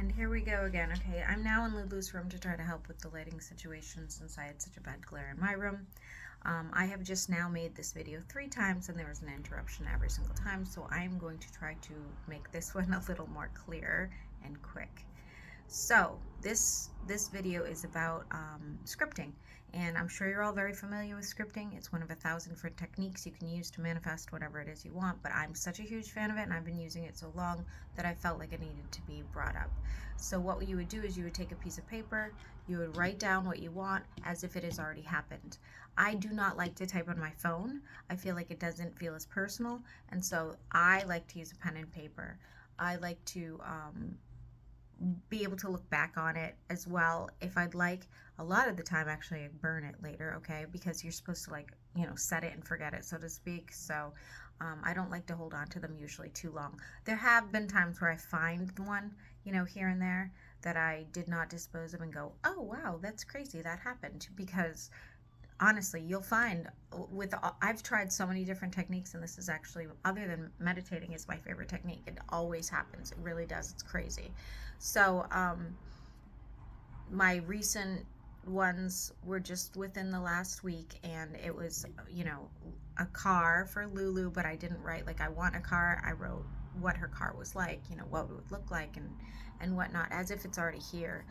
And here we go again. Okay, I'm now in Lulu's room to try to help with the lighting situation since I had such a bad glare in my room. I have just now made this video 3 times and there was an interruption every single time, so I'm going to try to make this one a little more clear and quick. So this video is about scripting, and I'm sure you're all very familiar with scripting. It's one of 1,000 different techniques you can use to manifest whatever it is you want, but I'm such a huge fan of it and I've been using it so long that I felt like it needed to be brought up. So what you would do is you would take a piece of paper, you would write down what you want as if it has already happened. I do not like to type on my phone. I feel like it doesn't feel as personal, and so I like to use a pen and paper. I like to be able to look back on it as well if I'd like. A lot of the time, actually, I burn it later, okay, because you're supposed to, like, set it and forget it, so to speak. So I don't like to hold on to them usually too long. There have been times where I find one, here and there, that I did not dispose of and go, oh wow, that's crazy, that happened, because honestly, you'll find I've tried so many different techniques, and this is actually, other than meditating, is my favorite technique. It always happens. It really does. It's crazy. So my recent ones were just within the last week, and it was, a car for Lulu, but I didn't write like I want a car. I wrote what her car was like, what it would look like, and whatnot, as if it's already here.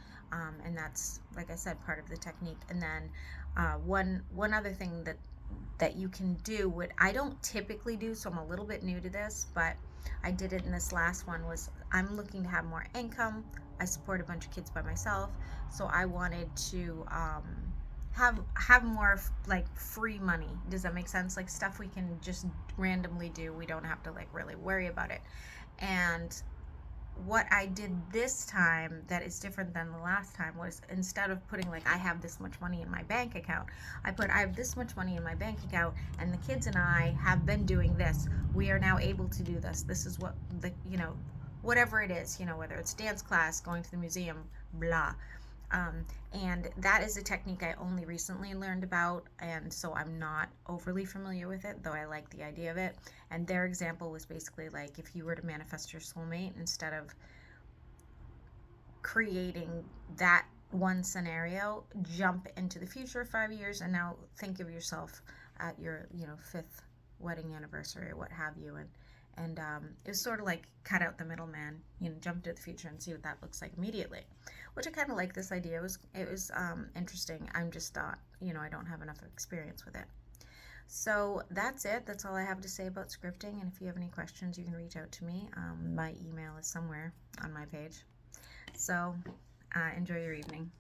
And that's, like I said, part of the technique. And then one other thing that you can do, what I don't typically do, so I'm a little bit new to this, but I did it in this last one, was I'm looking to have more income. I support a bunch of kids by myself, so I wanted to have more like free money. Does that make sense? Like stuff we can just randomly do. We don't have to like really worry about it. And what I did this time that is different than the last time was, instead of putting like I have this much money in my bank account, I put I have this much money in my bank account, and the kids and I have been doing this. We are now able to do this. This is what whatever it is, whether it's dance class, going to the museum, blah. And that is a technique I only recently learned about, and so I'm not overly familiar with it, though I like the idea of it. And their example was basically like, if you were to manifest your soulmate, instead of creating that one scenario, jump into the future 5 years, and now think of yourself at your fifth wedding anniversary or what have you, and it was sort of like cut out the middleman, jump to the future and see what that looks like immediately, which I kind of like. This idea it was interesting. I'm just I don't have enough experience with it. So that's it. That's all I have to say about scripting, and if you have any questions, you can reach out to me. My email is somewhere on my page. So enjoy your evening.